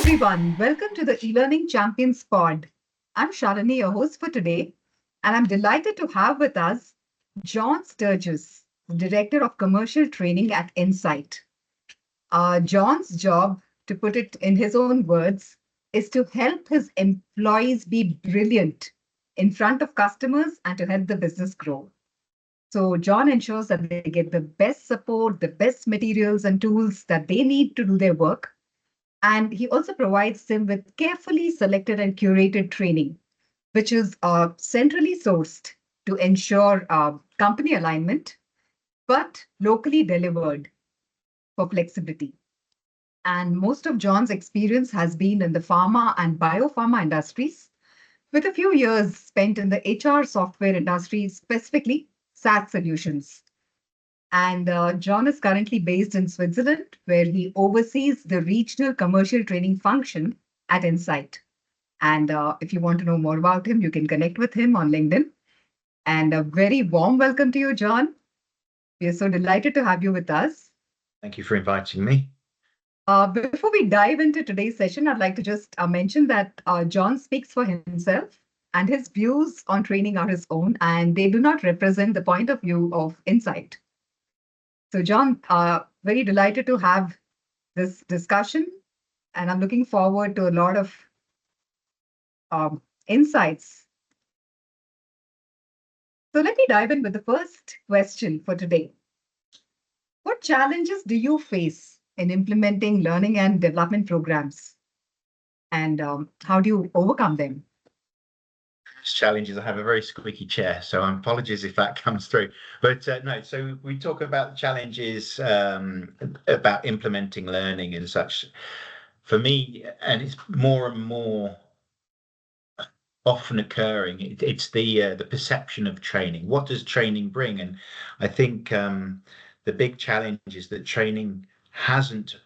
everyone. Welcome to the eLearning Champions Pod. I'm Shalini, your host for today, and I'm delighted to have with us John Sturgess, the Director of Commercial Training at Incyte. John's job, to put it in his own words, is to help his employees be brilliant in front of customers and to help the business grow. So, John ensures that they get the best support, the best materials and tools that they need to do their work, and he also provides them with carefully selected and curated training, which is centrally sourced to ensure company alignment, but locally delivered for flexibility. And most of John's experience has been in the pharma and biopharma industries, with a few years spent in the HR software industry, specifically SaaS solutions. And John is currently based in Switzerland, where he oversees the regional commercial training function at Incyte. And if you want to know more about him, you can connect with him on LinkedIn. And a very warm welcome to you, John. We are so delighted to have you with us. Thank you for inviting me. Before we dive into today's session, I'd like to just mention that John speaks for himself, and his views on training are his own, and they do not represent the point of view of Incyte. So, John, very delighted to have this discussion, and I'm looking forward to a lot of insights. So, let me dive in with the first question for today. What challenges do you face in implementing learning and development programs, and how do you overcome them? Challenges. I have a very squeaky chair, so apologies if that comes through. But no, so we talk about challenges about implementing learning and such. For me, and it's more and more often occurring, it's the perception of training. What does training bring? And I think the big challenge is that training hasn't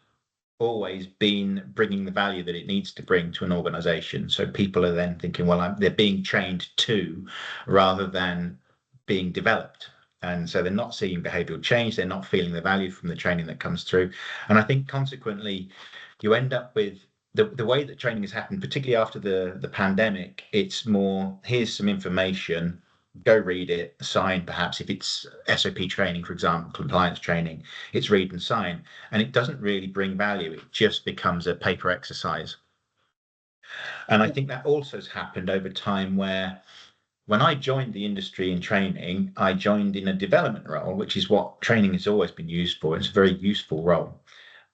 always been bringing the value that it needs to bring to an organization. So people are then thinking, well, they're being trained to, rather than being developed. And so they're not seeing behavioral change. They're not feeling the value from the training that comes through. And I think consequently, you end up with the way that training has happened, particularly after the pandemic. It's more, here's some information, go read it, sign. Perhaps if it's SOP training, for example, compliance training, it's read and sign, and it doesn't really bring value. It just becomes a paper exercise. And I think that also has happened over time, where when I joined the industry in training, I joined in a development role, which is what training has always been used for. It's a very useful role.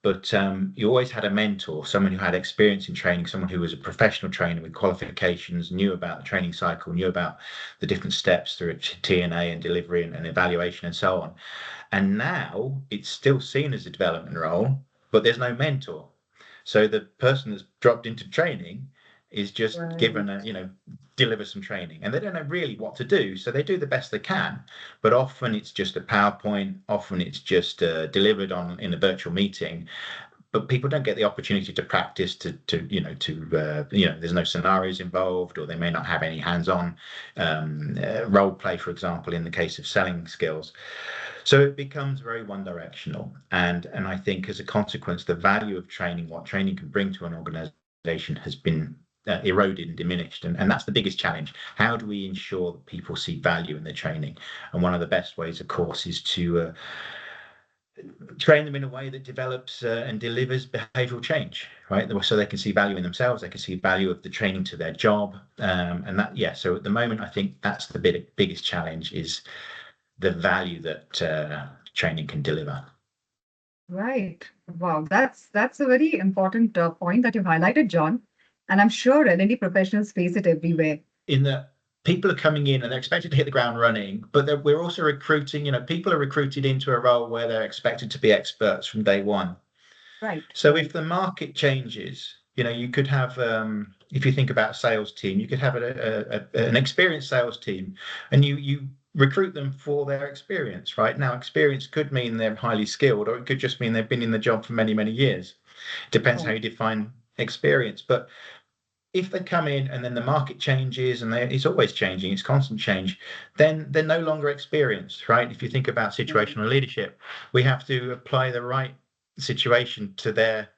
But you always had a mentor, someone who had experience in training, someone who was a professional trainer with qualifications, knew about the training cycle, knew about the different steps through TNA and delivery and evaluation and so on. And now it's still seen as a development role, but there's no mentor. So the person that's dropped into training is just given deliver some training, and they don't know really what to do. So they do the best they can, but often it's just a PowerPoint, often it's just delivered in a virtual meeting, but people don't get the opportunity to practice, there's no scenarios involved, or they may not have any hands-on role play, for example, in the case of selling skills. So it becomes very one-directional, and I think as a consequence, the value of training, what training can bring to an organization, has been eroded and diminished, and that's the biggest challenge. How do we ensure that people see value in their training? And one of the best ways, of course, is to train them in a way that develops and delivers behavioral change, right? So they can see value in themselves, they can see value of the training to their job, and that, so at the moment, I think that's the biggest challenge, is the value that training can deliver. Right. Wow, that's a very important point that you've highlighted, John. And I'm sure L&D professionals face it everywhere. In that people are coming in and they're expected to hit the ground running, but we're also recruiting, people are recruited into a role where they're expected to be experts from day one. Right. So if the market changes, you could have, if you think about a sales team, you could have an experienced sales team, and you recruit them for their experience. Right now, experience could mean they're highly skilled, or it could just mean they've been in the job for many, many years. Depends how you define experience. But if they come in and then the market changes, and it's always changing, it's constant change, then they're no longer experienced, right? If you think about situational leadership, we have to apply the right situation to their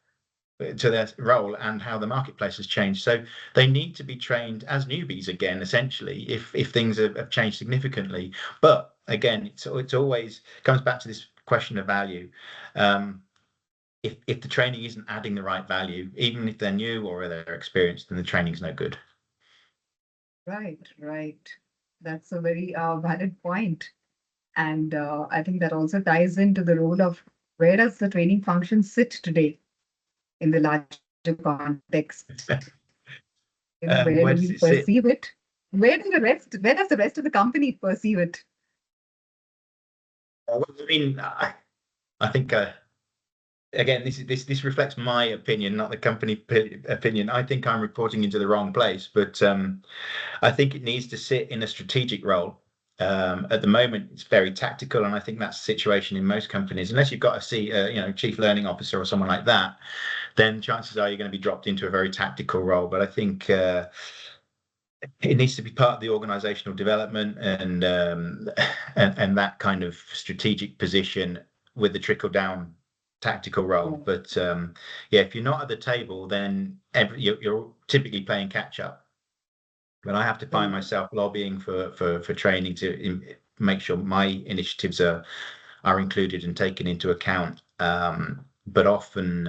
to their role and how the marketplace has changed. So they need to be trained as newbies again, essentially, if things have changed significantly. But again, it's always comes back to this question of value. If the training isn't adding the right value, even if they're new or they're experienced, then the training's no good. Right, right. That's a very valid point. And I think that also ties into the role of where does the training function sit today in the larger context? Where do we Where does it perceive sit? it? Where does the rest of the company perceive it? Well, I mean, I think again, this reflects my opinion, not the company opinion. I think I'm reporting into the wrong place, but I think it needs to sit in a strategic role. At the moment, it's very tactical, and I think that's the situation in most companies. Unless you've got a chief learning officer or someone like that, then chances are you're going to be dropped into a very tactical role. But I think it needs to be part of the organizational development and that kind of strategic position with the trickle down tactical role. But yeah, if you're not at the table, then you're typically playing catch up. But I have to find myself lobbying for training to make sure my initiatives are included and taken into account. But often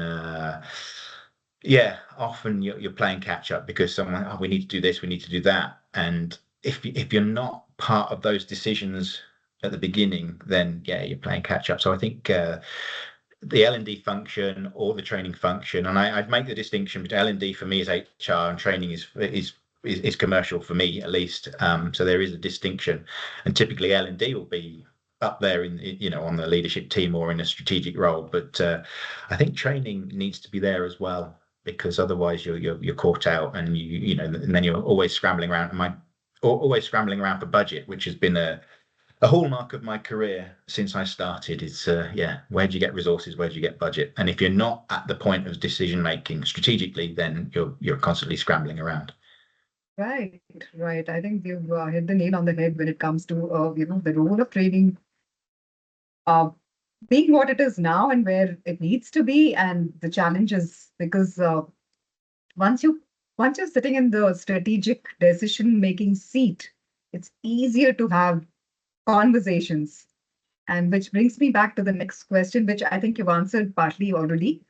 often you're playing catch up because someone, oh, we need to do this, we need to do that. And if you're not part of those decisions at the beginning, then yeah, you're playing catch up. So I think the L&D function or the training function, and I'd make the distinction between L&D for me is HR and training is commercial for me at least. So there is a distinction, and typically L&D will be up there on the leadership team or in a strategic role. But I think training needs to be there as well, because otherwise you're caught out, and and then you're always scrambling around. Always scrambling around for budget, which has been a hallmark of my career since I started. It's where do you get resources? Where do you get budget? And if you're not at the point of decision making strategically, then you're constantly scrambling around. Right, right. I think you've hit the nail on the head when it comes to the role of training uh, being what it is now and where it needs to be, and the challenges. Because once you once you're sitting in the strategic decision making seat, it's easier to have conversations. And which brings me back to the next question, which I think you've answered partly already,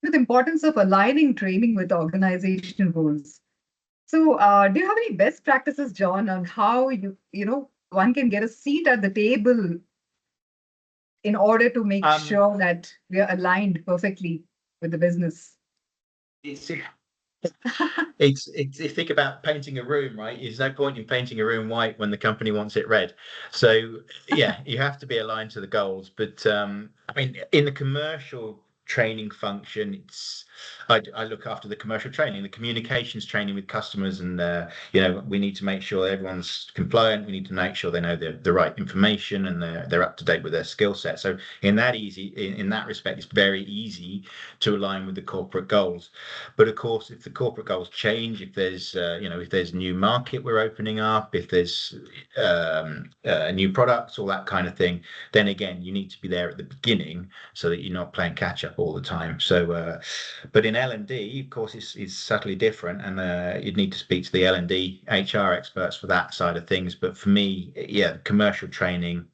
with the importance of aligning training with organizational goals. So, do you have any best practices, John, on how one can get a seat at the table in order to make Um, sure that we are aligned perfectly with the business? it's it's think about painting a room, right? There's no point in painting a room white when the company wants it red. So yeah, you have to be aligned to the goals. But I mean, in the commercial training function, I look after the commercial training, the communications training with customers, and we need to make sure everyone's compliant. We need to make sure they know the right information and they're up to date with their skill set. So in that respect, it's very easy to align with the corporate goals. But of course, if the corporate goals change, if there's if there's a new market we're opening up, if there's new products, all that kind of thing, then again you need to be there at the beginning so that you're not playing catch up all the time. So, but in L&D, of course, it's subtly different, and you'd need to speak to the L&D HR experts for that side of things. But for me, yeah, commercial training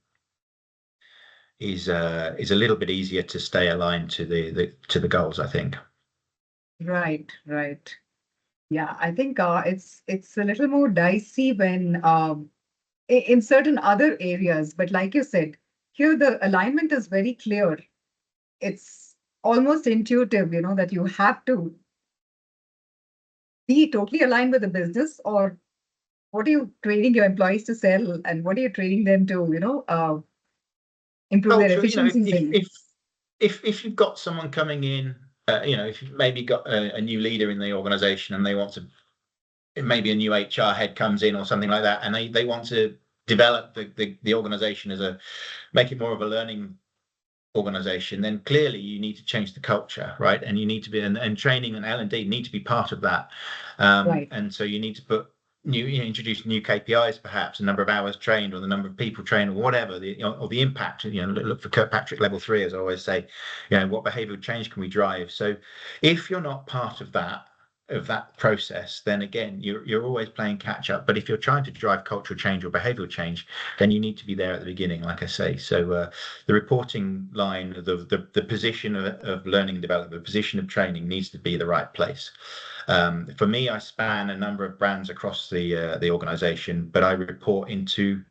is a little bit easier to stay aligned to the goals, I think. Right, right. Yeah, I think it's a little more dicey when in certain other areas, but like you said, here the alignment is very clear. It's almost intuitive, that you have to be totally aligned with the business, or what are you training your employees to sell, and what are you training them to, improve their Culture, efficiencies in? if you've got someone coming in, if you've maybe got a new leader in the organization and they want to, maybe a new HR head comes in or something like that, and they want to develop the organization make it more of a learning organization, then clearly you need to change the culture, right? And you need to be, and training and L&D need to be part of that. Right. And so you need to put introduce new KPIs, perhaps the number of hours trained or the number of people trained or whatever, or the impact. Look for Kirkpatrick level 3, as I always say. What behavioural change can we drive? So, if you're not part of that process, then again you're always playing catch up. But if you're trying to drive cultural change or behavioural change, then you need to be there at the beginning, like I say. So the reporting line, the position of learning and development, the position of training needs to be the right place. For me, I span a number of brands across the organization, but I report into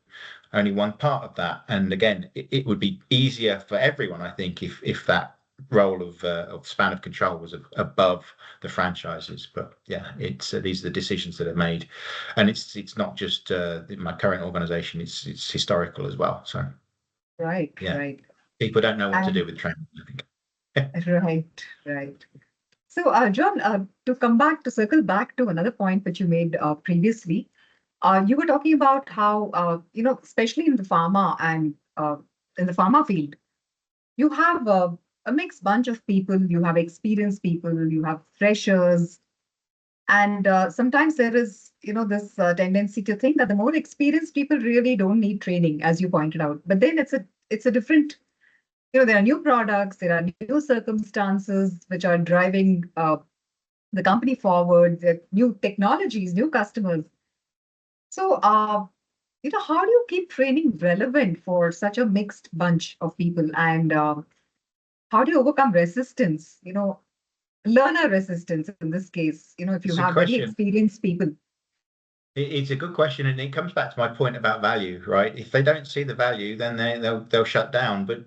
only one part of that. And again, it would be easier for everyone, I think, if that role of span of control was above the franchises. But yeah, it's these are the decisions that are made, and it's not just my current organization; it's historical as well. So Right, yeah, right. people don't know what to And do with training, I think. right, right. So, John, to circle back to another point which you made previously, you were talking about how, especially in the pharma and in the pharma field, you have a mixed bunch of people. You have experienced people, you have freshers, and sometimes there is, this tendency to think that the more experienced people really don't need training, as you pointed out. But then it's a different, there are new products, there are new circumstances which are driving the company forward, there are new technologies, new customers. So, how do you keep training relevant for such a mixed bunch of people? And how do you overcome resistance, learner resistance in this case, if you It's a have very question. experienced people? It's a good question, and it comes back to my point about value, right? If they don't see the value, then they'll shut down. But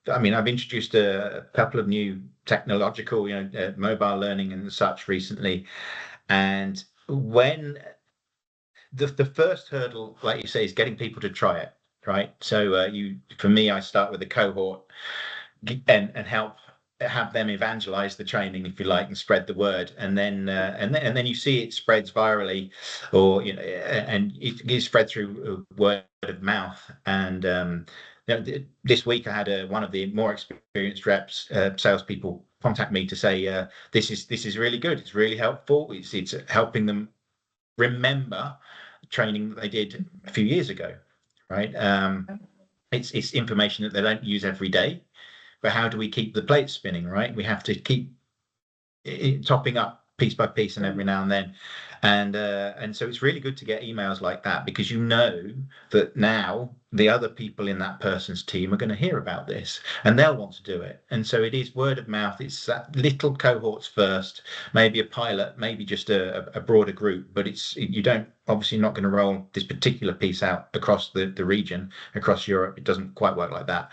I've introduced a couple of new technological, mobile learning and such recently, and when the first hurdle, like you say, is getting people to try it, right? So for me, I start with a cohort and help have them evangelize the training, if you like, and spread the word, and then you see it spreads virally, or and it is spread through word of mouth. And this week I had one of the more experienced reps, salespeople, contact me to say this is really good. It's really helpful. It's helping them remember training that they did a few years ago, right? It's information that they don't use every day, but how do we keep the plate spinning, right? We have to keep it topping up piece by piece and every now and then. And so it's really good to get emails like that, because you know that now the other people in that person's team are going to hear about this and they'll want to do it. And so it is word of mouth. It's that little cohorts first, maybe a pilot, maybe just a broader group, but you don't obviously not going to roll this particular piece out across the region, across Europe. It doesn't quite work like that,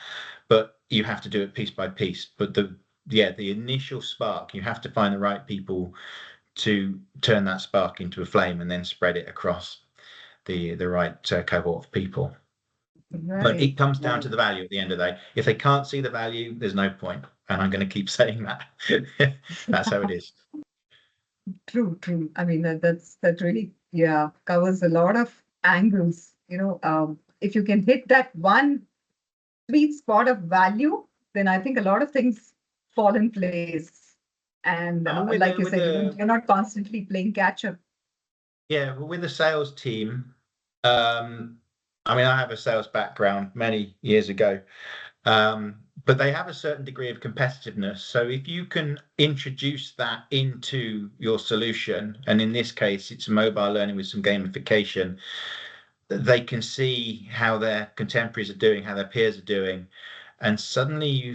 but you have to do it piece by piece. But the initial spark, you have to find the right people to turn that spark into a flame and then spread it across the right cohort of people. But it comes down to the value at the end of the day. If they can't see the value, there's no point. And I'm going to keep saying that. That's how it is. True, true. I mean, that really, covers a lot of angles. If you can hit that one sweet spot of value, then I think a lot of things fall in place. And like you said, you're not constantly playing catch up. Yeah, well, with the sales team, I have a sales background many years ago, but they have a certain degree of competitiveness. So if you can introduce that into your solution, and in this case, it's mobile learning with some gamification, they can see how their contemporaries are doing, how their peers are doing. And suddenly you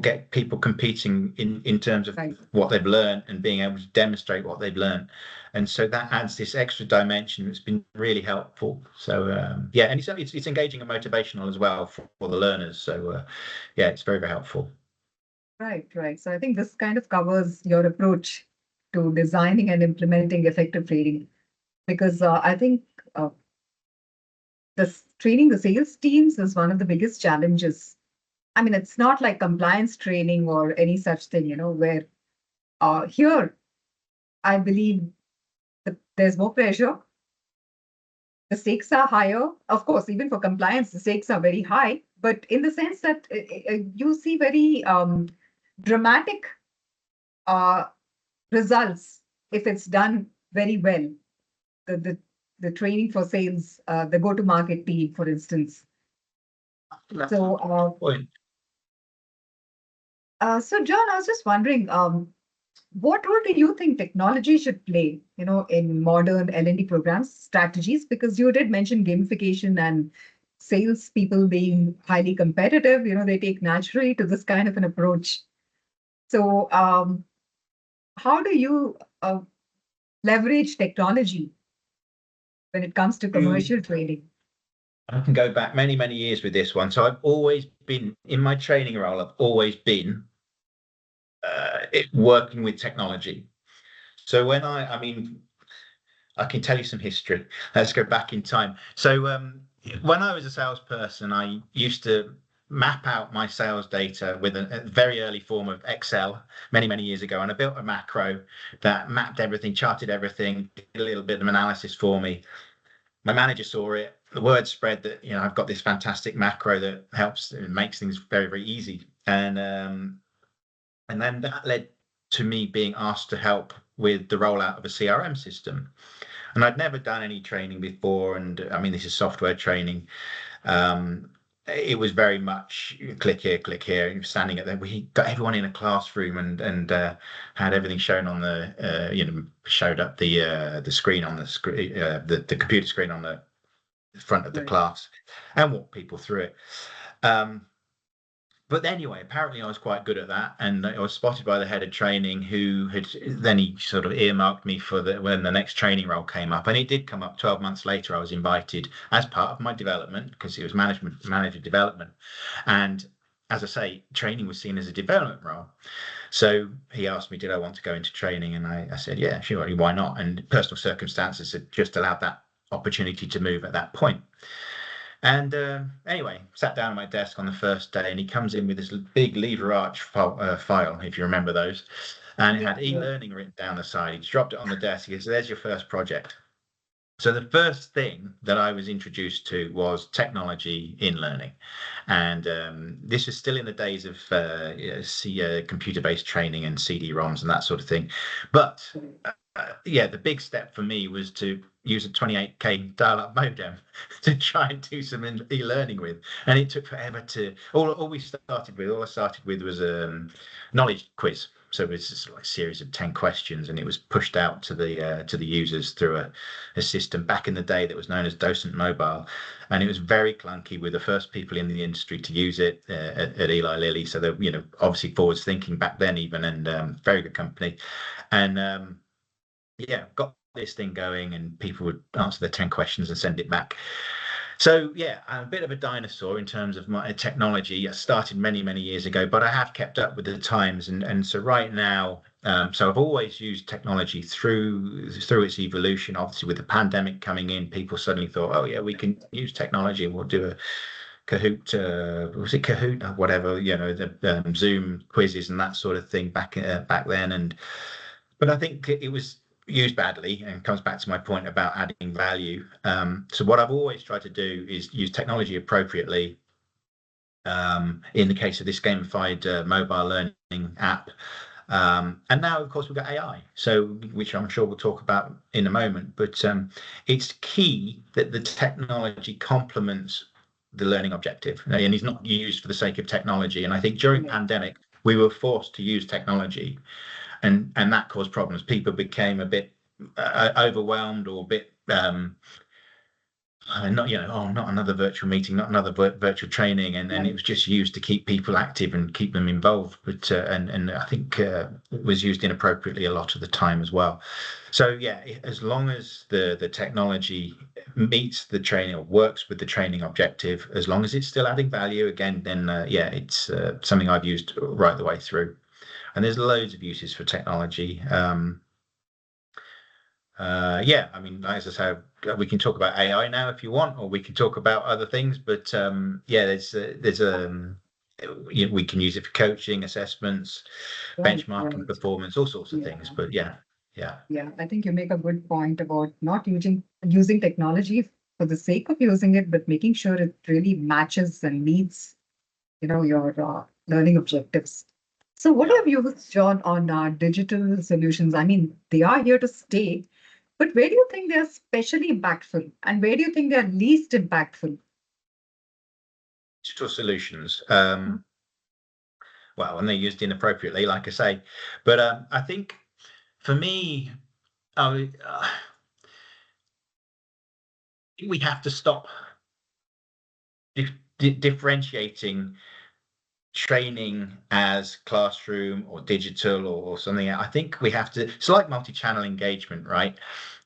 get people competing in terms of what they've learned and being able to demonstrate what they've learned. And so that adds this extra dimension that's been really helpful. So and it's engaging and motivational as well for the learners. So it's very, very helpful. Right, right. So I think this kind of covers your approach to designing and implementing effective training, because I think training the sales teams is one of the biggest challenges. I mean, it's not like compliance training or any such thing, where here, I believe that there's more pressure. The stakes are higher. Of course, even for compliance, the stakes are very high, but in the sense that you see very dramatic results if it's done very well. the training for sales, the go-to-market team, for instance. So, Point. so John, I was just wondering, what role do you think technology should play, in modern L&D programs strategies? Because you did mention gamification and salespeople being highly competitive, they take naturally to this kind of an approach. So, how do you leverage technology when it comes to commercial training? I can go back many, many years with this one. So I've always been in my training role. I've always been working with technology. So when I mean, I can tell you some history. Let's go back in time. So when I was a salesperson, I used to map out my sales data with a very early form of Excel many, many years ago. And I built a macro that mapped everything, charted everything, did a little bit of analysis for me. My manager saw it. The word spread that I've got this fantastic macro that helps and makes things very, very easy. And then that led to me being asked to help with the rollout of a CRM system. And I'd never done any training before. And I mean, this is software training. It was very much click here, standing at there. We got everyone in a classroom and had everything shown on the, showed up the screen on the screen, the computer screen on the front of the class, and walk people through it. But anyway, apparently I was quite good at that, and I was spotted by the head of training, who he sort of earmarked me for when the next training role came up, and it did come up 12 months later. I was invited as part of my development, because it was manager development, and as I say, training was seen as a development role. So he asked me, did I want to go into training, and I said, yeah, sure, why not? And personal circumstances had just allowed that opportunity to move at that point. And anyway, sat down at my desk on the first day, and he comes in with this big lever arch file, if you remember those, and it had eLearning written down the side. He dropped it on the desk. He goes, there's your first project. So the first thing that I was introduced to was technology in learning. And this was still in the days of computer-based training and CD-ROMs and that sort of thing. But the big step for me was to use a 28K dial-up modem to try and do some e-learning with, and it took forever to. All I started with was a knowledge quiz. So it was just like a series of 10 questions, and it was pushed out to the users through a system back in the day that was known as Docent Mobile, and it was very clunky. With the first people in the industry to use it at Eli Lilly, so they're obviously forwards thinking back then even, and very good company, and got this thing going, and people would answer the 10 questions and send it back. So I'm a bit of a dinosaur in terms of my technology. I started many, many years ago, but I have kept up with the times. And so right now, so I've always used technology through its evolution. Obviously, with the pandemic coming in, people suddenly thought, oh yeah, we can use technology, and we'll do a Kahoot, was it Kahoot or whatever, the Zoom quizzes and that sort of thing back then. But I think it was used badly, and comes back to my point about adding value. So what I've always tried to do is use technology appropriately. In the case of this gamified mobile learning app, and now of course we've got AI, so which I'm sure we'll talk about in a moment. But it's key that the technology complements the learning objective, and it's not used for the sake of technology. And I think during pandemic we were forced to use technology, and that caused problems. People became a bit overwhelmed, or a bit not another virtual meeting, not another virtual training, and it was just used to keep people active and keep them involved. But and I think it was used inappropriately a lot of the time as well. So as long as the technology meets the training or works with the training objective, as long as it's still adding value, again, then it's something I've used right the way through. And there's loads of uses for technology. I mean, as I say, we can talk about AI now if you want, or we can talk about other things. But we can use it for coaching, assessments, benchmarking, performance, all sorts of things. But yeah. I think you make a good point about not using technology for the sake of using it, but making sure it really matches and meets, your learning objectives. So what are your views, John, on digital solutions? I mean, they are here to stay, But where do you think they are especially impactful, and where do you think they are least impactful? Digital solutions. Well, and they're used inappropriately, like I say. But I think for me, I, we have to stop differentiating training as classroom or digital or something. I think we have to, it's like multi-channel engagement, right?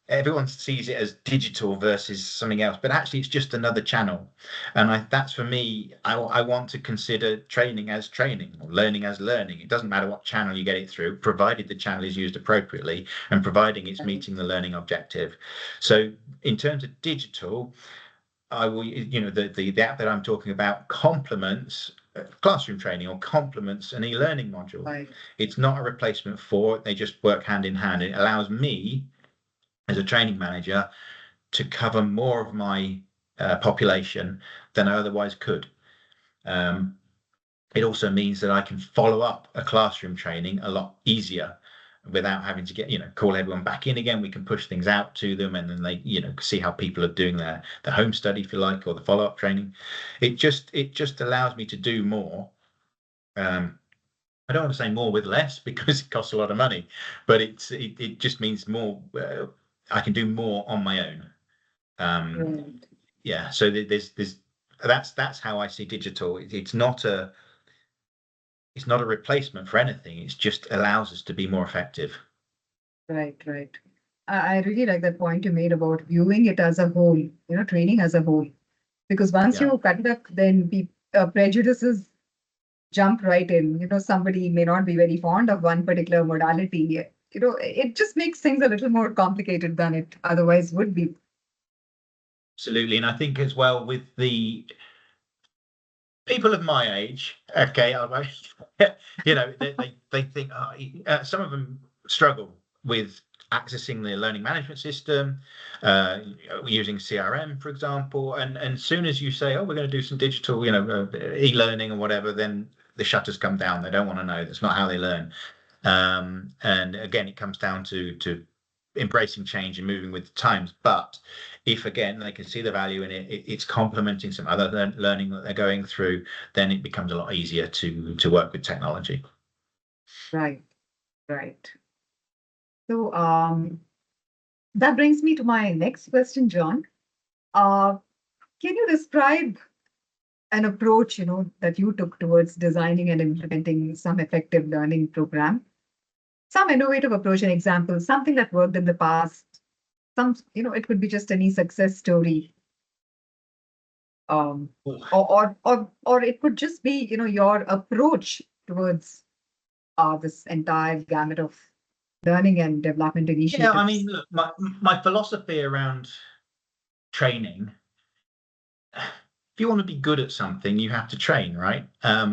Everyone sees it as digital versus something else, but actually it's just another channel. And that's for me, I want to consider training as training or learning as learning. It doesn't matter what channel you get it through, provided the channel is used appropriately and providing it's meeting the learning objective. So in terms of digital, I will, the app that I'm talking about complements classroom training or complements an e-learning module. Right. It's not a replacement for it. They just work hand in hand. It allows me as a training manager to cover more of my population than I otherwise could. It also means that I can follow up a classroom training a lot easier without having to call everyone back in again. We can push things out to them and then they, see how people are doing their home study, if you like, or the follow-up training. It just allows me to do more. I don't want to say more with less because it costs a lot of money, but it just means more. I can do more on my own. Right. Yeah. So there's that's how I see digital. It's not a replacement for anything. It just allows us to be more effective. Right, right. I really like that point you made about viewing it as a whole, training as a whole. Because once Yeah. you cut it up, then prejudices jump right in. Somebody may not be very fond of one particular modality. It just makes things a little more complicated than it otherwise would be. Absolutely. And I think as well with the people of my age, okay, they think some of them struggle with accessing the learning management system, using CRM, for example. And as soon as you say, oh, we're going to do some digital, e-learning or whatever, then the shutters come down. They don't want to know. That's not how they learn. And again, it comes down to embracing change and moving with the times. But if again they can see the value in it, it's complementing some other learning that they're going through, then it becomes a lot easier to work with technology. Right, right. So that brings me to my next question, John. Uh, can you describe an approach, that you took towards designing and implementing some effective learning program? Some innovative approach, an example, something that worked in the past. It could be just any success story. Or it could just be, your approach towards this entire gamut of learning and development Yeah, I initiatives. mean, look, my philosophy around training, if you want to be good at something, you have to train, right?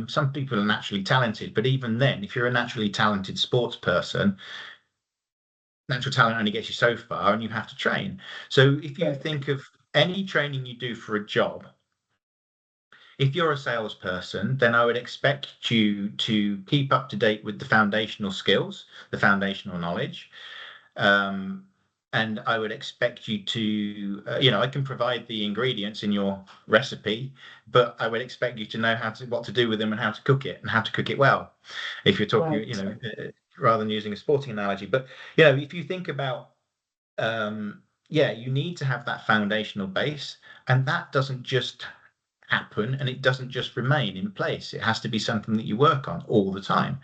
Some people are naturally talented, but even then, if you're a naturally talented sports person, natural talent only gets you so far and you have to train. So if you Right. think of any training you do for a job, if you're a salesperson, then I would expect you to keep up to date with the foundational skills, the foundational knowledge. Um, and I would expect you to, I can provide the ingredients in your recipe, but I would expect you to know what to do with them and how to cook it and how to cook it well. If you're talking, Right. rather than using a sporting analogy, but if you think about, you need to have that foundational base, and that doesn't just happen and it doesn't just remain in place. It has to be something that you work on all the time.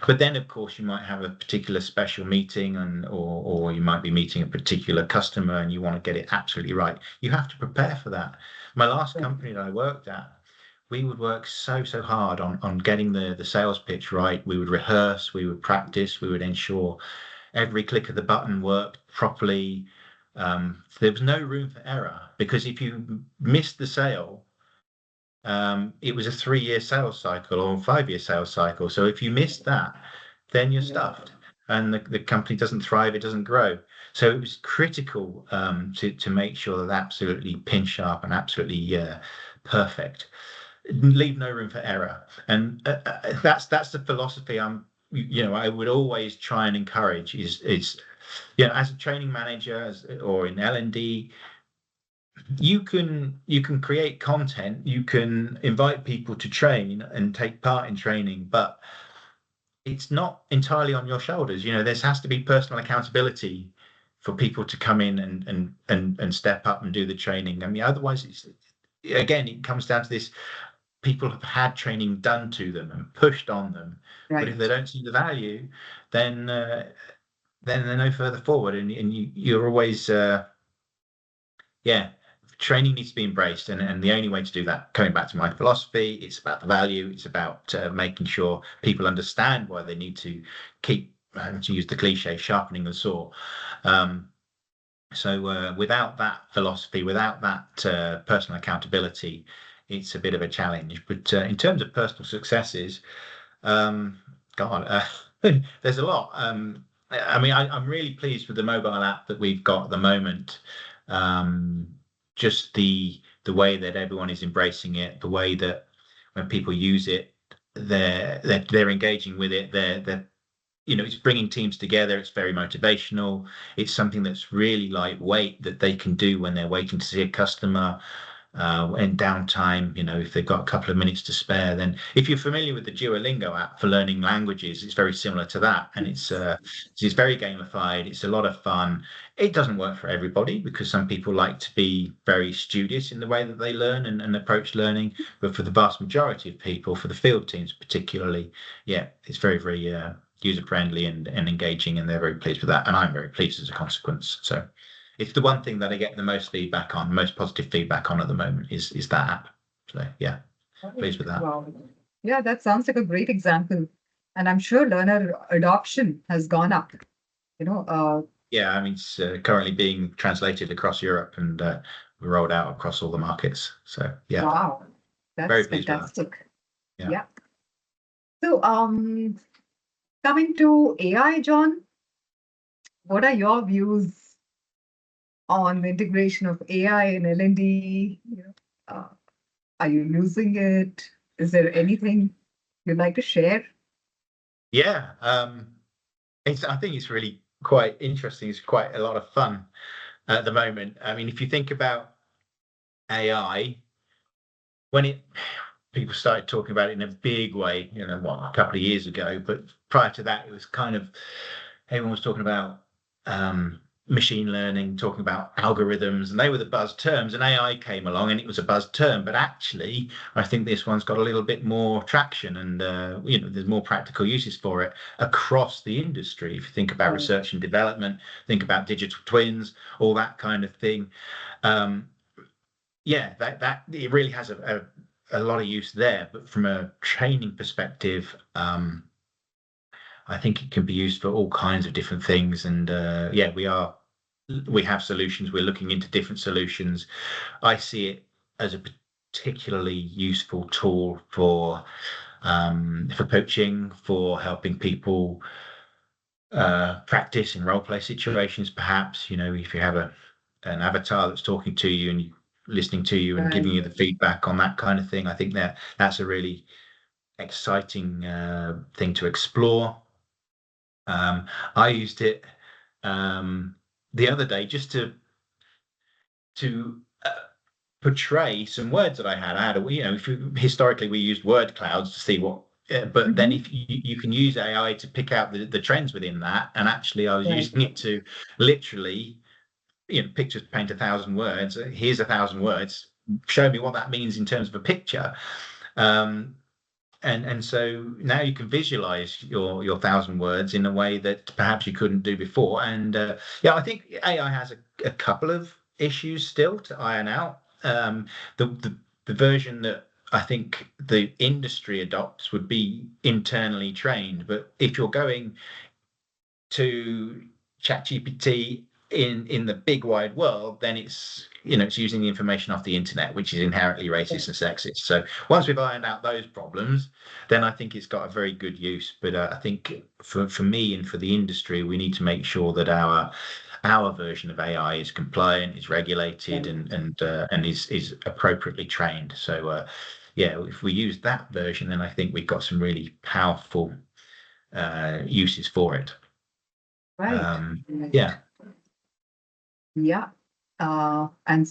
But then of course you might have a particular special meeting or you might be meeting a particular customer and you want to get it absolutely right. You have to prepare for that. My last Right. company that I worked at, we would work so hard on getting the sales pitch right. We would rehearse, we would practice, we would ensure every click of the button worked properly. There was no room for error, because if you missed the sale, it was a 3-year sales cycle or 5-year sales cycle. So if you miss that, then you're Yeah. stuffed and the company doesn't thrive, it doesn't grow. So it was critical to make sure that absolutely pin sharp and absolutely perfect. Leave no room for error. And that's the philosophy I would always try and encourage is as a training manager or in L&D, you can create content, you can invite people to train and take part in training, but it's not entirely on your shoulders. There has to be personal accountability for people to come in and step up and do the training. I mean, otherwise, it comes down to this: people have had training done to them and pushed on them, but if they Right. don't see the value, then they're no further forward, and you're always yeah. Training needs to be embraced, and the only way to do that, coming back to my philosophy, it's about the value. It's about making sure people understand why they need to keep, to use the cliche, sharpening the saw. So without that philosophy, without that personal accountability, it's a bit of a challenge. But in terms of personal successes, um, God, there's a lot. I mean, I'm really pleased with the mobile app that we've got at the moment. Um, just the way that everyone is embracing it, the way that when people use it, they're engaging with it. They're it's bringing teams together. It's very motivational. It's something that's really lightweight that they can do when they're waiting to see a customer in downtime. If they've got a couple of minutes to spare, then if you're familiar with the Duolingo app for learning languages, it's very similar to that, and it's very gamified. It's a lot of fun. It doesn't work for everybody because some people like to be very studious in the way that they learn and approach learning, but for the vast majority of people, for the field teams particularly, it's very, very user friendly and engaging, and they're very pleased with that, and I'm very pleased as a consequence. So it's the one thing that I get the most feedback on, most positive feedback on at the moment is that app. So pleased with that. Wow. Yeah, that sounds like a great example. And I'm sure learner adoption has gone up. You know, Yeah, I mean, it's currently being translated across Europe and rolled out across all the markets. So wow, very that's pleased with that. fantastic. Yeah. Yeah. So, coming to AI, John, what are your views on the integration of AI in L&D? Uh, are you using it? Is there anything you'd like to share? Yeah. I think it's really quite interesting. It's quite a lot of fun at the moment. I mean, if you think about AI, when people started talking about it in a big way, a couple of years ago, but prior to that, it was kind of everyone was talking about machine learning, talking about algorithms, and they were the buzz terms. And AI came along, and it was a buzz term. But actually, I think this one's got a little bit more traction, and there's more practical uses for it across the industry. If you think about Right. research and development, think about digital twins, all that kind of thing. Um, that it really has a lot of use there. But from a training perspective, I think it can be used for all kinds of different things. And we have solutions. We're looking into different solutions. I see it as a particularly useful tool for coaching, for helping people practice in role play situations. Perhaps if you have an avatar that's talking to you and listening to you and Right. giving you the feedback on that kind of thing, I think that's a really exciting thing to explore. I used it the other day just to portray some words that I had. Historically we used word clouds to see what, but then Mhm. if you can use AI to pick out the trends within that, and actually I was Right. using it to literally, pictures paint 1,000 words. Here's 1,000 words. Show me what that means in terms of a picture. Um, and so now you can visualize your 1,000 words in a way that perhaps you couldn't do before. And I think AI has a couple of issues still to iron out. The version that I think the industry adopts would be internally trained, but if you're going to ChatGPT in the big wide world, then it's using the information off the internet, which is inherently racist and sexist. So once we've ironed out those problems, then I think it's got a very good use. But I think for me and for the industry, we need to make sure that our version of AI is compliant, is regulated, Right. and is appropriately trained. So if we use that version, then I think we've got some really powerful uses for it. Right. Right. Yeah, Yeah. And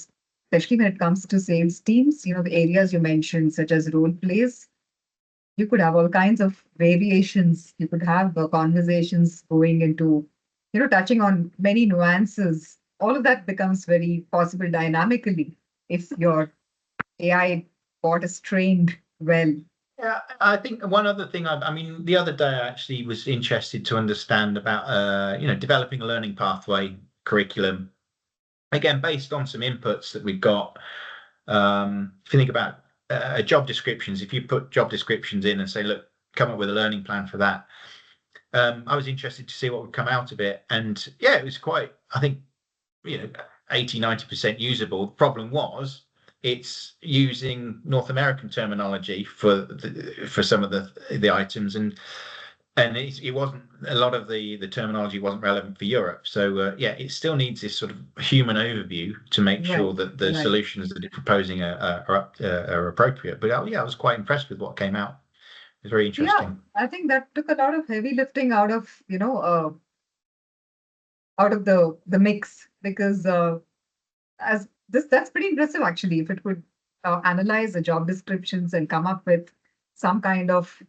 especially when it comes to sales teams, the areas you mentioned, such as role plays, you could have all kinds of variations. You could have conversations going into, touching on many nuances. All of that becomes very possible dynamically if your AI bot is trained well. yeah. I think one other thing, I mean, the other day I actually was interested to understand about, developing a learning pathway curriculum. Again, based on some inputs that we've got. If you think about job descriptions, if you put job descriptions in and say, look, come up with a learning plan for that. I was interested to see what would come out of it. And yeah, it was quite, I think, 80-90% usable. The problem was it's using North American terminology for some of the items, and it wasn't, a lot of the terminology wasn't relevant for Europe. So yeah, it still needs this sort of human overview to make Right. sure that the Right. solutions that it's proposing are appropriate. But yeah, I was quite impressed with what came out. It was very Yeah, interesting. I think that took a lot of heavy lifting out of the mix because as this that's pretty impressive actually. If it could analyze the job descriptions and come up with some kind of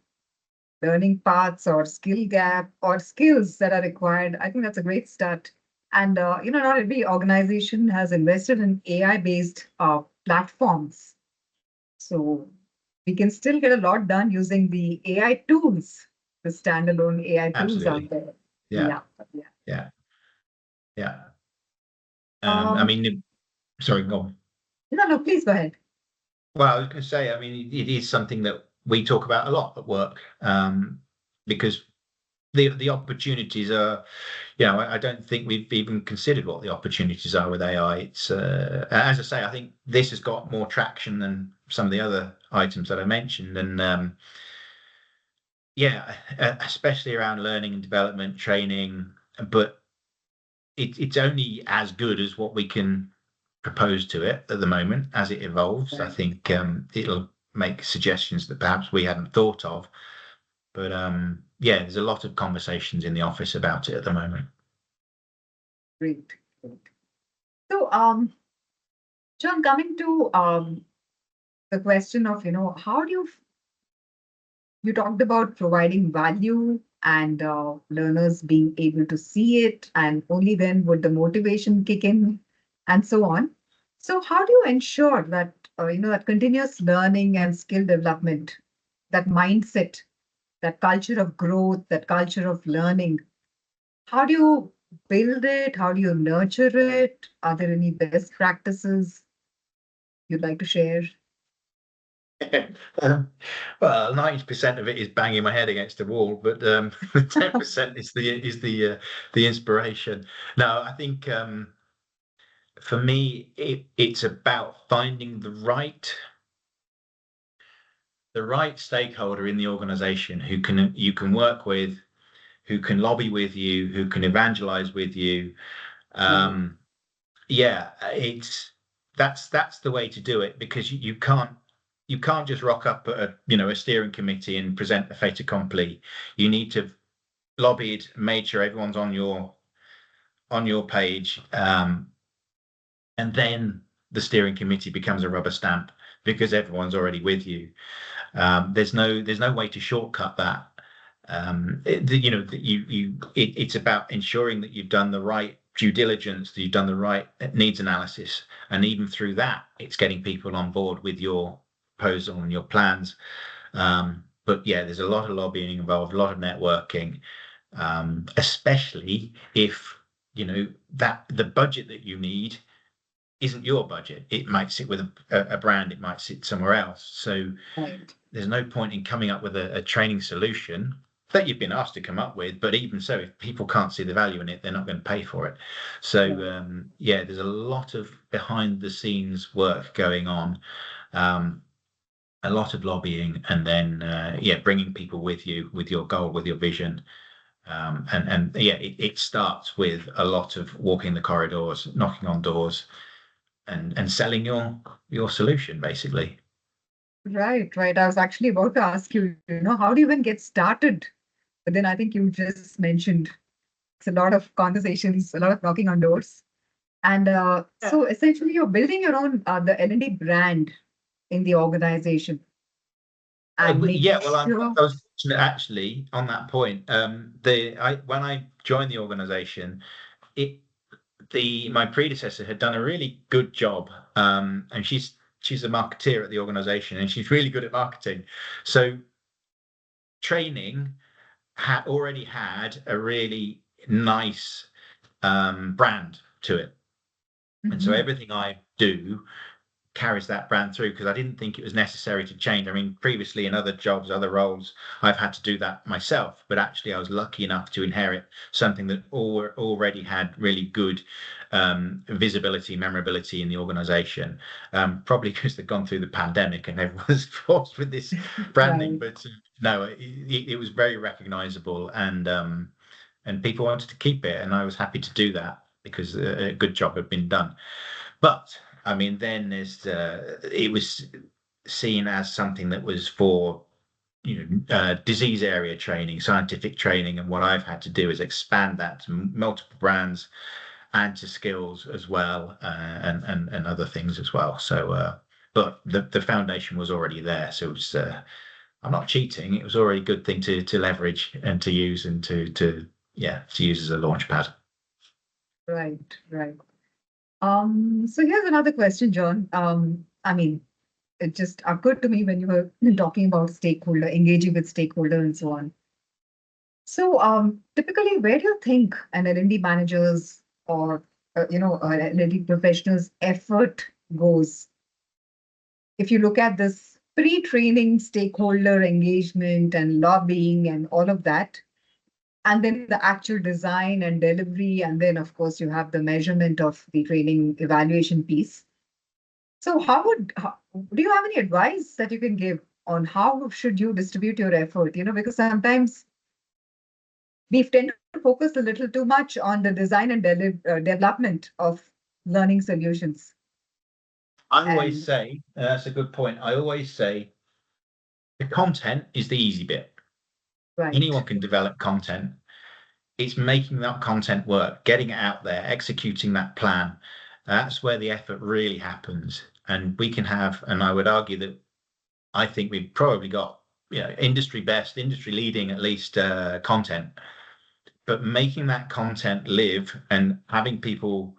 learning paths or skill gap or skills that are required, I think that's a great start. And not every organization has invested in AI based platforms, so we can still get a lot done using the AI tools, the standalone AI tools out Absolutely. there. Yeah. Yeah, yeah. Yeah. Yeah. I Um, mean, sorry, go on. no, no, please go ahead. Well, I was going to say, I mean, it is something that we talk about a lot at work, because the opportunities are, I don't think we've even considered what the opportunities are with AI. It's as I say, I think this has got more traction than some of the other items that I mentioned, and yeah, especially around learning and development training. But it's only as good as what we can propose to it at the moment. As it evolves, I Right. think it'll make suggestions that perhaps we hadn't thought of. But yeah, there's a lot of conversations in the office about it at the moment. Great. Great. So, John, coming to the question of, how do you talked about providing value and learners being able to see it, and only then would the motivation kick in, and so on. So, how do you ensure that that continuous learning and skill development, that mindset, that culture of growth, that culture of learning? How do you build it? How do you nurture it? Are there any best practices you'd like to share? Well, 90% of it is banging my head against the wall, but 10% is the inspiration. No, I think for me it's about finding the right stakeholder in the organization who you can work with, who can lobby with you, who can evangelize with you. Right. Um, yeah, that's the way to do it, because you can't just rock up at a steering committee and present a fait accompli. You need to lobby it, made sure everyone's on your page, and then the steering committee becomes a rubber stamp because everyone's already with you. There's no way to shortcut that. It's about ensuring that you've done the right due diligence, that you've done the right needs analysis, and even through that, it's getting people on board with your proposal and your plans. But yeah, there's a lot of lobbying involved, a lot of networking, especially if that the budget that you need isn't your budget. It might sit with a brand, it might sit somewhere else. So Right. there's no point in coming up with a training solution that you've been asked to come up with. But even so, if people can't see the value in it, they're not going to pay for it. So Right. yeah, there's a lot of behind the scenes work going on, um, a lot of lobbying, and then yeah, bringing people with you, with your goal, with your vision. And yeah, it starts with a lot of walking the corridors, knocking on doors, and selling your solution, basically. Right, right. I was actually about to ask you, how do you even get started? But then I think you just mentioned It's a lot of conversations, a lot of knocking on doors. And Yeah. so essentially, you're building your own the L&D brand in the organization and Yeah, making well, sure. I was fortunate actually on that point. When I joined the organization, it the my predecessor had done a really good job, and she's a marketeer at the organization, and she's really good at marketing. So training had already had a really nice brand to it, and so Mhm. everything I do carries that brand through because I didn't think it was necessary to change. I mean, previously in other jobs, other roles, I've had to do that myself, but actually I was lucky enough to inherit something that already had really good visibility, memorability in the organization. Probably because they've gone through the pandemic and everyone's forced with this branding, Right. but no, it was very recognizable and people wanted to keep it, and I was happy to do that because a good job had been done. But I mean, then it was seen as something that was for disease area training, scientific training, and what I've had to do is expand that to multiple brands and to skills as well, and other things as well. So, but the foundation was already there, so it was. I'm not cheating. It was already a good thing to leverage and to use and to use as a launch pad. Right. Right. So here's another question, John. I mean, it just occurred to me when you were talking about stakeholder, engaging with stakeholder and so on. So, typically, where do you think an L&D manager's or L&D professional's effort goes if you look at this pre-training stakeholder engagement and lobbying and all of that, and then the actual design and delivery, and then of course you have the measurement of the training evaluation piece. So, do you have any advice that you can give on how should you distribute your effort? Because sometimes we tend to focus a little too much on the design and development of learning solutions. I always And say, that's a good point. I always say the content is the easy bit. right, Anyone can develop content. It's making that content work, getting it out there, executing that plan. That's where the effort really happens. And we can have, and I would argue that I think we've probably got, industry best, industry leading at least content. But making that content live and having people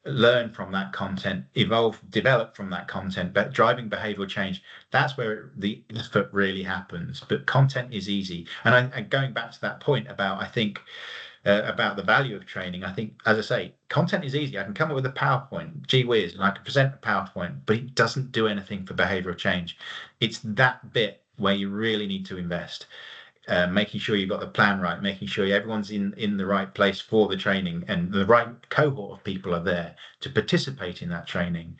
learn from that content, evolve, develop from that content, but driving behavioral change, that's where the effort really happens. But content is easy. And going back to that point about, I think, about the value of training, I think, as I say, content is easy. I can come up with a PowerPoint, gee whiz, and I can present a PowerPoint, but it doesn't do anything for behavioral change. It's that bit where you really need to invest, making sure you've got the plan right, making sure everyone's in the right place for the training and the right cohort of people are there to participate in that training.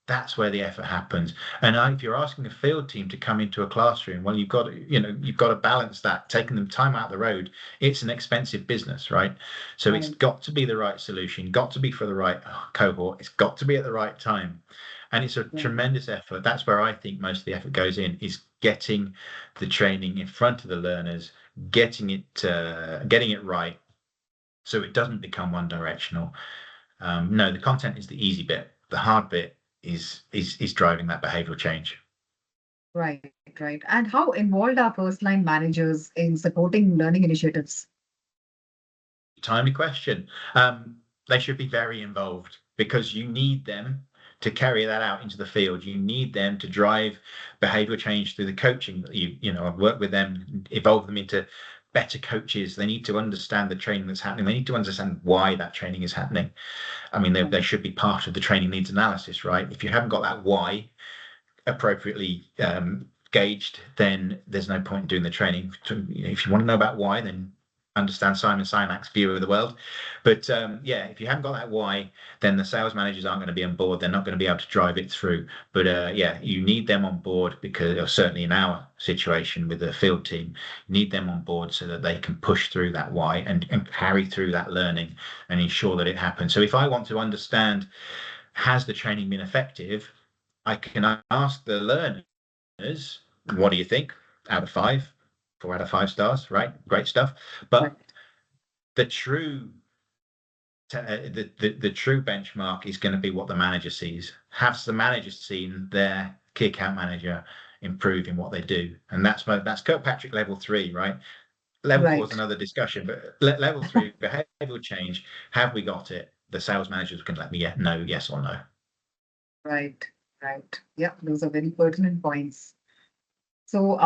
That's where the effort happens. And if you're asking a field team to come into a classroom, well, you've got to balance that, taking them time out of the road. It's an expensive business, right? So it's right, got to be the right solution, got to be for the right cohort. It's got to be at the right time. And it's a right, tremendous effort. That's where I think most of the effort goes in, is getting the training in front of the learners, getting it right, so it doesn't become one directional. No, the content is the easy bit. The hard bit is driving that behavioral change. right, right. And how involved are first line managers in supporting learning initiatives? Timely question. They should be very involved because you need them to carry that out into the field. You need them to drive behavioral change through the coaching. I've worked with them, evolve them into better coaches. They need to understand the training that's happening. They need to understand why that training is happening. I mean, they should be part of the training needs analysis, right? If you haven't got that why appropriately gauged, then there's no point in doing the training. If you want to know about why, then understand Simon Sinek's view of the world. But if you haven't got that why, then the sales managers aren't going to be on board. They're not going to be able to drive it through. But you need them on board because, or certainly in our situation with the field team, you need them on board so that they can push through that why and carry through that learning and ensure that it happens. So if I want to understand, has the training been effective? I can ask the learners, what do you think? Out of five, 4 out of 5 stars, right? Great stuff. Right. But the true the true benchmark is going to be what the manager sees. Has the manager seen their key account manager improve in what they do? And that's Kirkpatrick level 3, right? Level 4 is Right. another discussion, but level 3 behavioral change. Have we got it? The sales managers can let me know yes or no. Right. Right. Yeah, those are very pertinent points. So,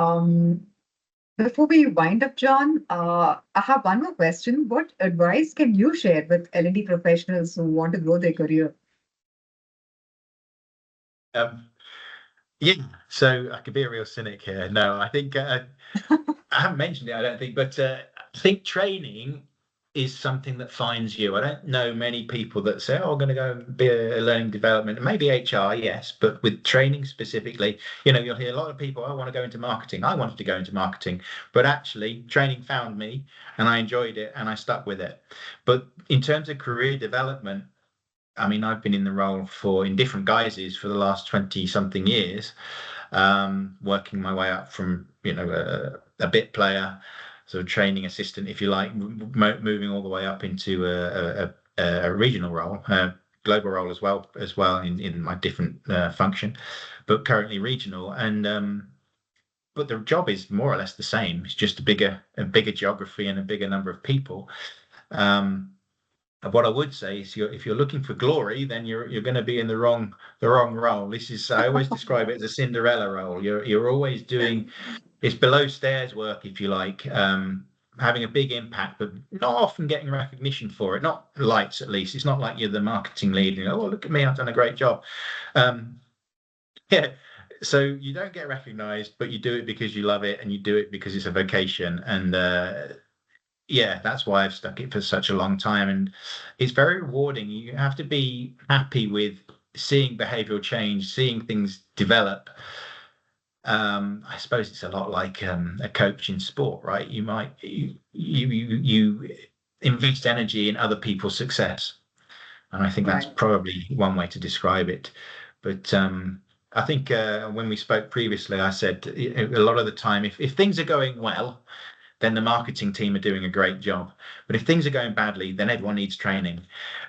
before we wind up, John, I have one more question. What advice can you share with L&D professionals who want to grow their career? Um, yeah, so I could be a real cynic here. No, I think I haven't mentioned it, I don't think, but I think training is something that finds you. I don't know many people that say, "Oh, I'm going to go and be a learning development," and maybe HR, yes, but with training specifically, you'll hear a lot of people, "I want to go into marketing." I wanted to go into marketing, but actually, training found me, and I enjoyed it, and I stuck with it. But in terms of career development, I mean, I've been in the role in different guises for the last 20 something years, working my way up from a bit player, sort of training assistant, if you like, moving all the way up into a regional role, global role as well in my different function, but currently regional. And but the job is more or less the same. It's just a bigger geography and a bigger number of people. Um, what I would say is, if you're looking for glory, then you're going to be in the wrong role. I always describe it as a Cinderella role. You're always doing it's below stairs work, if you like, having a big impact, but not often getting recognition for it. Not lights, at least. It's not like you're the marketing lead. Oh, look at me, I've done a great job. Um, yeah. So you don't get recognized, but you do it because you love it, and you do it because it's a vocation. And yeah, that's why I've stuck it for such a long time. And it's very rewarding. You have to be happy with seeing behavioral change, seeing things develop. I suppose it's a lot like a coach in sport, right? You invest energy in other people's success, and I think that's Right. probably one way to describe it. But I think when we spoke previously, I said a lot of the time, if things are going well, then the marketing team are doing a great job. But if things are going badly, then everyone needs training.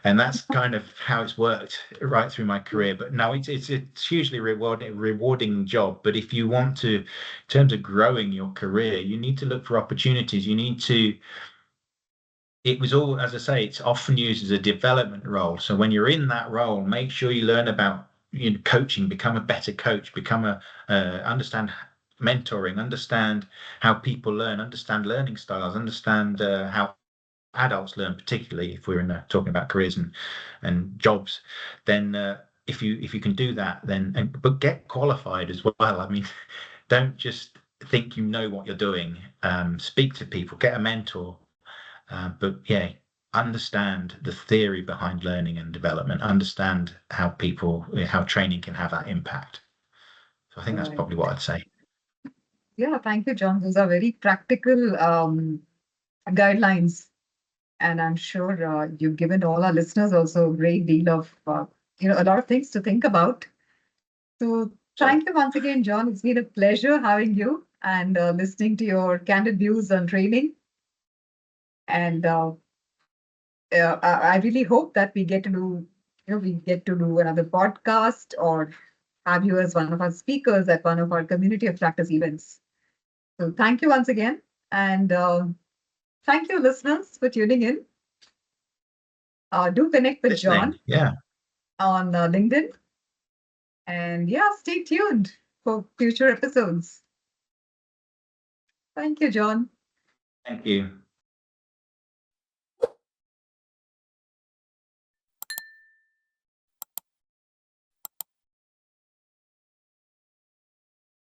And that's kind of how it's worked right through my career. But no, it's hugely rewarding job. But if you want to, in terms of growing your career, you need to look for opportunities. It was all, as I say, it's often used as a development role. So when you're in that role, make sure you learn about coaching, become a better coach, understand mentoring, understand how people learn, understand learning styles, understand how adults learn, particularly if we're talking about careers and jobs. Then if you can do that, but get qualified as well. I mean, don't just think you know what you're doing. Speak to people, get a mentor. But yeah, understand the theory behind learning and development, understand how training can have that impact. So I think that's Right. probably what I'd say. Yeah, thank you, John. Those are very practical guidelines. And I'm sure you've given all our listeners also a great deal of, a lot of things to think about. So So thank you once again, John. It's been a pleasure having you and listening to your candid views on training. And I really hope that we get to do another podcast or have you as one of our speakers at one of our community of practice events. So thank you once again. And thank you, listeners, for tuning in. Do connect with listening, John yeah. on LinkedIn. And yeah, stay tuned for future episodes. Thank you, John. Thank you.